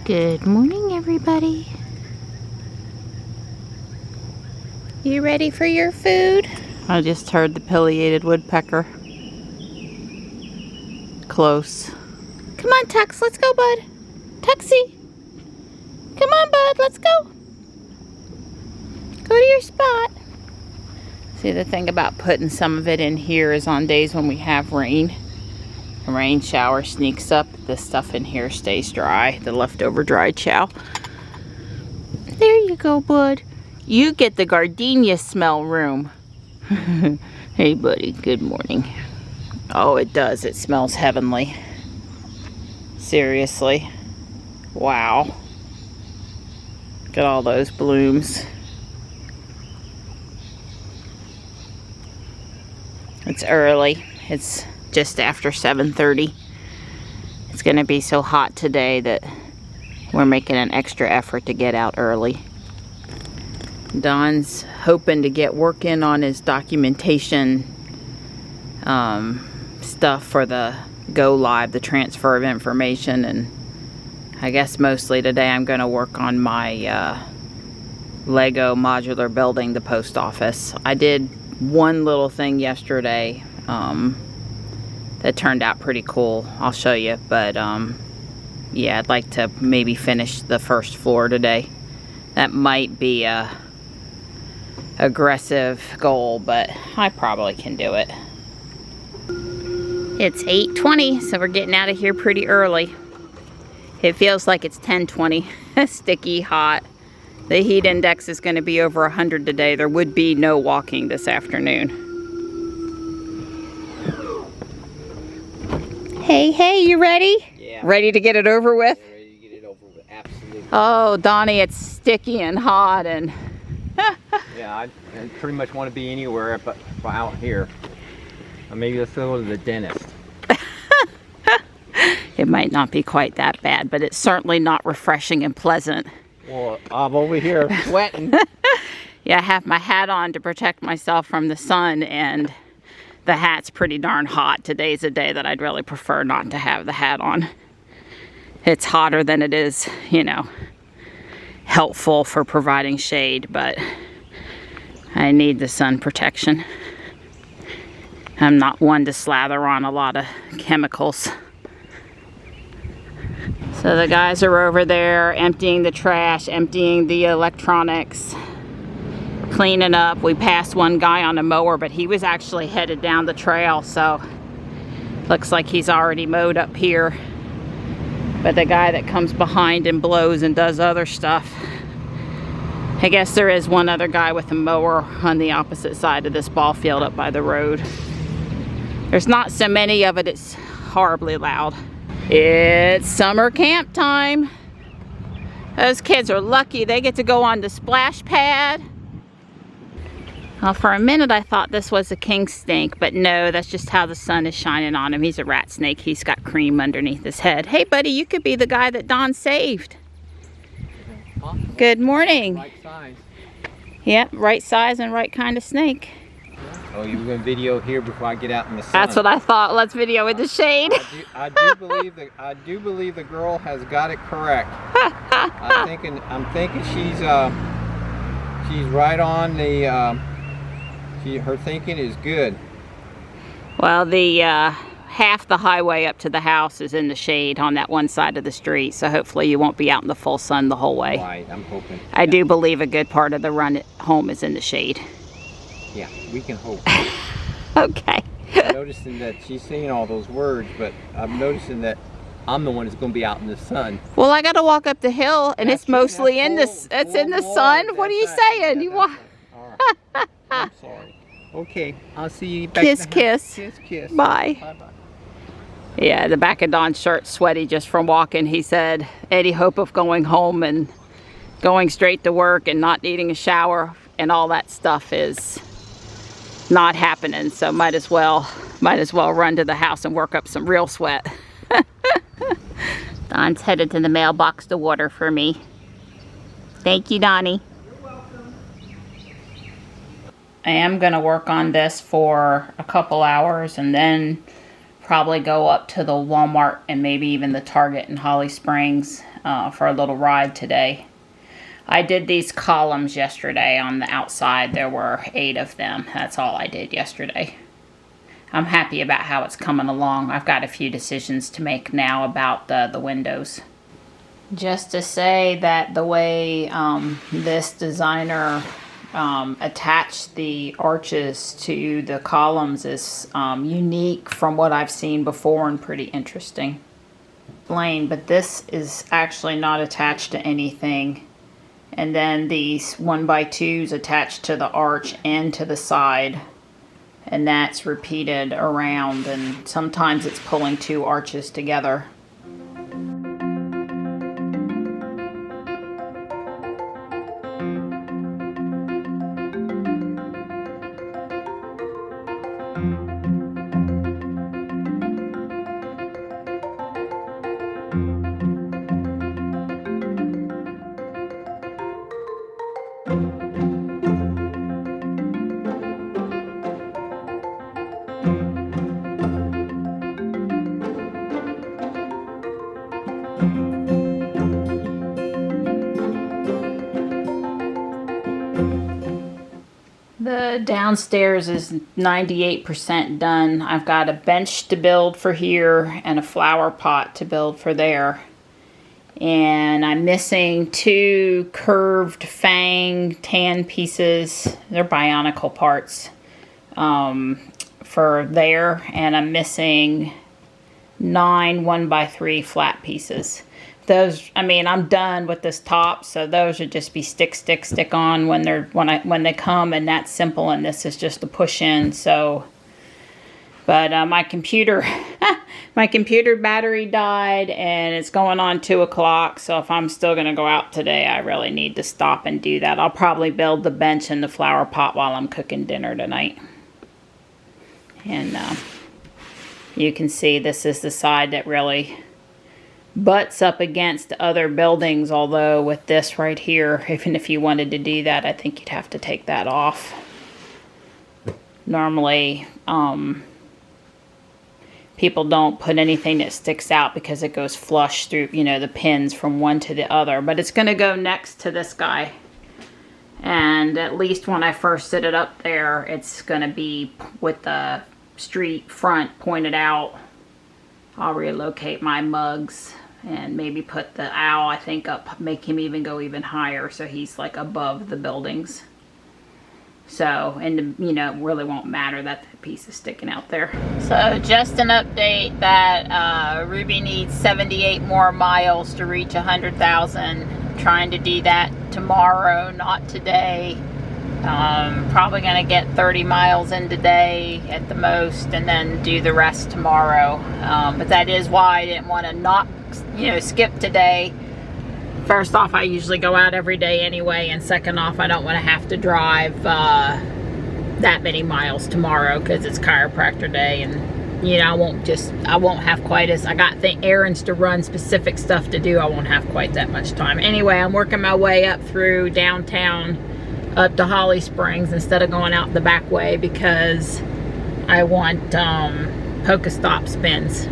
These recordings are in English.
Good morning, everybody. You ready for your food? I just heard the pileated woodpecker. Close. Come on, Tux, let's go, bud. Tuxie. Come on, bud, let's go. Go to your spot. See, the thing about putting some of it in here is on days when we have rain. A rain shower sneaks up, this stuff in here stays dry, the leftover dried chow. There you go, bud. You get the gardenia smell room. Hey, buddy, good morning. Oh, it does. It smells heavenly. Seriously. Wow. Look at all those blooms. It's early. It's just after 7:30. It's going to be so hot today that we're making an extra effort to get out early. Don's hoping to get work in on his documentation stuff for the go live, the transfer of information, and I guess mostly today I'm going to work on my Lego modular building, the post office. I did one little thing yesterday that turned out pretty cool. I'll show you, but yeah, I'd like to maybe finish the first floor today. That might be a aggressive goal, but I probably can do it. It's 8:20, so we're getting out of here pretty early. It feels like it's 10:20. Sticky hot. The heat index is going to be over 100 today. There would be no walking this afternoon. Hey, you ready? Yeah. Ready to get it over with? Yeah, ready to get it over with, absolutely. Oh, Donnie, it's sticky and hot and... Yeah, I pretty much want to be anywhere but out here. Or maybe let's go to the dentist. It might not be quite that bad, but it's certainly not refreshing and pleasant. Well, I'm over here sweating. Yeah, I have my hat on to protect myself from the sun, and the hat's pretty darn hot. Today's a day that I'd really prefer not to have the hat on. It's hotter than it is, you know, helpful for providing shade, but I need the sun protection. I'm not one to slather on a lot of chemicals. So the guys are over there emptying the trash, emptying the electronics, cleaning up. We passed one guy on a mower, but he was actually headed down the trail, so looks like he's already mowed up here. But the guy that comes behind and blows and does other stuff, I guess there is one other guy with a mower on the opposite side of this ball field up by the road. There's not so many of it, it's horribly loud. It's summer camp time. Those kids are lucky they get to go on the splash pad. Well, for a minute I thought this was a king snake, but no, that's just how the sun is shining on him. He's a rat snake. He's got cream underneath his head. Hey buddy, you could be the guy that Don saved. Good morning. Right size. Yep, right size and right kind of snake. Oh, you were going to video here before I get out in the sun. That's what I thought. Let's video in the shade. I do believe the girl has got it correct. I'm thinking she's right on the. Her thinking is good. Well, the half the highway up to the house is in the shade on that one side of the street, so hopefully you won't be out in the full sun the whole way. Right, I'm hoping. I do believe a good part of the run home is in the shade. Yeah, we can hope. Okay. I'm noticing that she's saying all those words, but I'm noticing that I'm the one that's going to be out in the sun. Well, I got to walk up the hill, and it's mostly in the sun. What are you saying? You walk. All right. I'm sorry. Okay, I'll see you back. Kiss, kiss. Kiss, kiss. Bye. Bye-bye. Yeah, the back of Don's shirt sweaty just from walking. He said any hope of going home and going straight to work and not needing a shower and all that stuff is not happening, so might as well run to the house and work up some real sweat. Don's headed to the mailbox to water for me. Thank you, Donnie. You're welcome. I am going to work on this for a couple hours and then probably go up to the Walmart and maybe even the Target in Holly Springs for a little ride today. I did these columns yesterday on the outside. There were 8 of them. That's all I did yesterday. I'm happy about how it's coming along. I've got a few decisions to make now about the windows. Just to say that the way this designer attached the arches to the columns is unique from what I've seen before and pretty interesting. But this is actually not attached to anything. And then these 1x2s attached to the arch and to the side. And that's repeated around, and sometimes it's pulling 2 arches together. The downstairs is 98% done. I've got a bench to build for here and a flower pot to build for there. And I'm missing 2 curved fang tan pieces. They're bionicle parts for there. And I'm missing 9 1x3 flat pieces. Those, I mean, I'm done with this top, so those would just be stick on when they come, and that's simple. And this is just a push in. So, but my computer battery died, and it's going on 2 o'clock. So if I'm still gonna go out today, I really need to stop and do that. I'll probably build the bench and the flower pot while I'm cooking dinner tonight. And you can see this is the side that really butts up against other buildings, although with this right here, even if you wanted to do that, I think you'd have to take that off. Normally, people don't put anything that sticks out because it goes flush through, you know, the pins from one to the other, but it's going to go next to this guy. And at least when I first sit it up there, it's going to be with the street front pointed out. I'll relocate my mugs and maybe put the owl, I think, up, make him even go even higher so he's like above the buildings. So, and you know, it really won't matter that the piece is sticking out there. So just an update that Ruby needs 78 more miles to reach 100,000. Trying to do that tomorrow, not today. Probably gonna get 30 miles in today at the most, and then do the rest tomorrow. But that is why I didn't want to not, you know, skip today. First off, I usually go out every day anyway, and second off, I don't want to have to drive that many miles tomorrow because it's chiropractor day, and you know, I won't have quite as, I got errands to run, specific stuff to do. I won't have quite that much time. Anyway, I'm working my way up through downtown up to Holly Springs instead of going out the back way because I want Pokestop spins.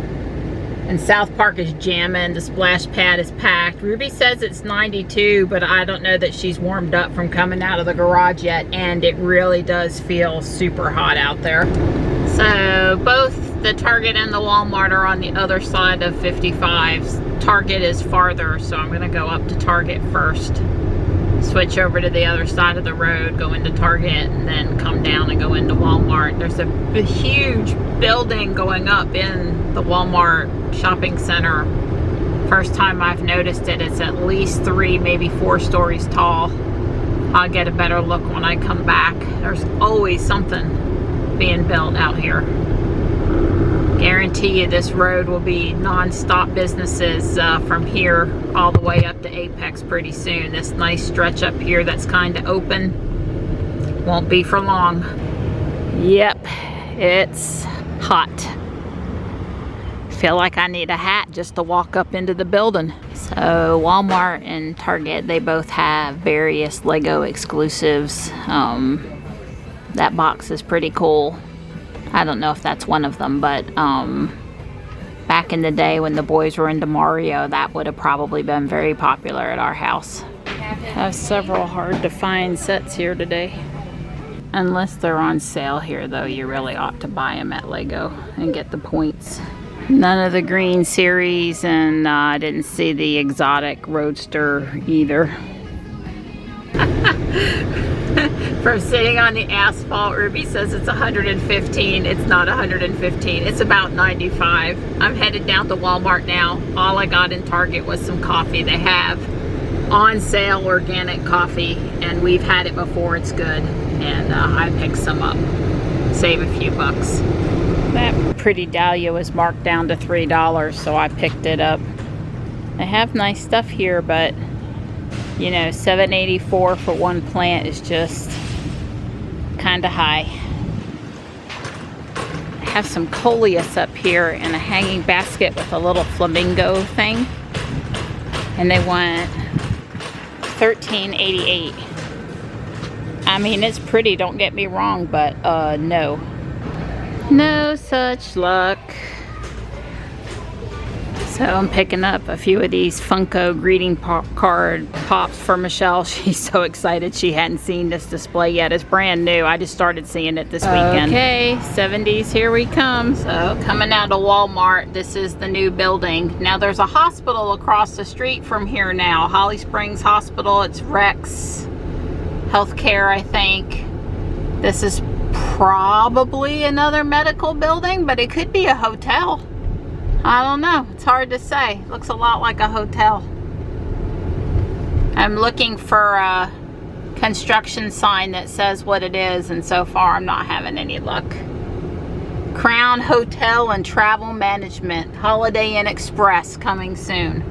And South Park is jamming. The splash pad is packed. Ruby says it's 92, but I don't know that she's warmed up from coming out of the garage yet, and it really does feel super hot out there. So both the Target and the Walmart are on the other side of 55. Target is farther, so I'm gonna go up to Target first. Switch over to the other side of the road, go into Target, and then come down and go into Walmart. There's a huge building going up in the Walmart shopping center. First time I've noticed it. It's at least 3, maybe 4 stories tall. I'll get a better look when I come back. There's always something being built out here. Guarantee you this road will be non-stop businesses from here all the way up to Apex pretty soon. This nice stretch up here that's kind of open won't be for long. Yep, it's hot. Feel like I need a hat just to walk up into the building. So Walmart and Target, they both have various Lego exclusives. That box is pretty cool. I don't know if that's one of them, but Back in the day when the boys were into Mario, that would have probably been very popular at our house. Have several hard to find sets here today. Unless they're on sale here though, you really ought to buy them at Lego and get the points. None of the green series, and I didn't see the exotic roadster either. From sitting on the asphalt, Ruby says it's 115. It's not 115. It's about 95. I'm headed down to Walmart now. All I got in Target was some coffee. They have on sale organic coffee, and we've had it before. It's good, and I picked some up. Save a few bucks. That pretty dahlia was marked down to $3, so I picked it up. They have nice stuff here, but you know, $7.84 for one plant is just kind of high. I have some coleus up here in a hanging basket with a little flamingo thing, and they want $13.88. I mean, it's pretty, don't get me wrong, but no. No such luck. So I'm picking up a few of these Funko greeting card pops for Michelle. She's so excited she hadn't seen this display yet. It's brand new. I just started seeing it this weekend. Okay, 70s, here we come. So coming out of Walmart, this is the new building. Now there's a hospital across the street from here now. Holly Springs Hospital. It's Rex Healthcare, I think. This is probably another medical building, but it could be a hotel. I don't know. It's hard to say. Looks a lot like a hotel. I'm looking for a construction sign that says what it is, and so far I'm not having any luck. Crown Hotel and Travel Management. Holiday Inn Express coming soon.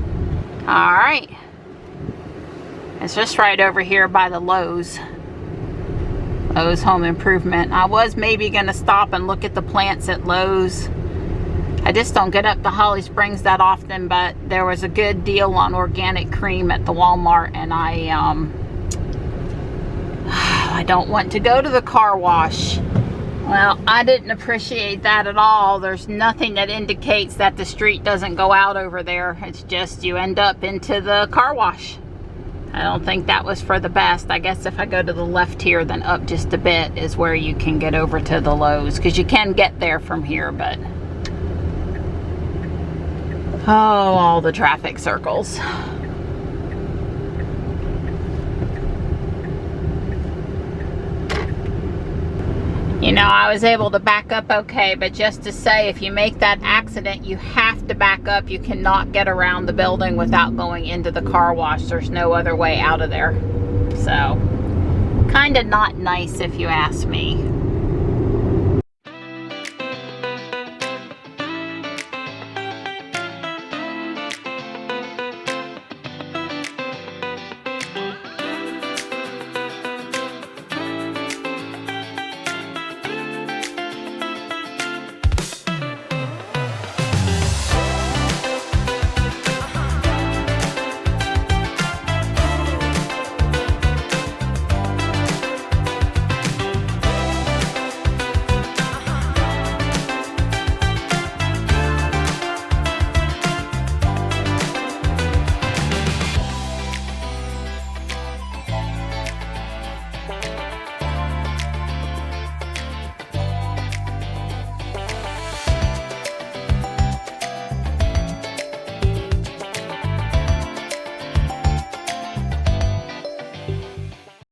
Alright. It's just right over here by the Lowe's. Lowe's Home Improvement. I was maybe going to stop and look at the plants at Lowe's. I just don't get up to Holly Springs that often, but there was a good deal on organic cream at the Walmart, and I don't want to go to the car wash. Well, I didn't appreciate that at all. There's nothing that indicates that the street doesn't go out over there. It's just you end up into the car wash. I don't think that was for the best. I guess if I go to the left here, then up just a bit is where you can get over to the Lowe's, because you can get there from here, but oh, all the traffic circles. You know, I was able to back up okay, but just to say, if you make that accident, you have to back up. You cannot get around the building without going into the car wash. There's no other way out of there. So, kind of not nice if you ask me.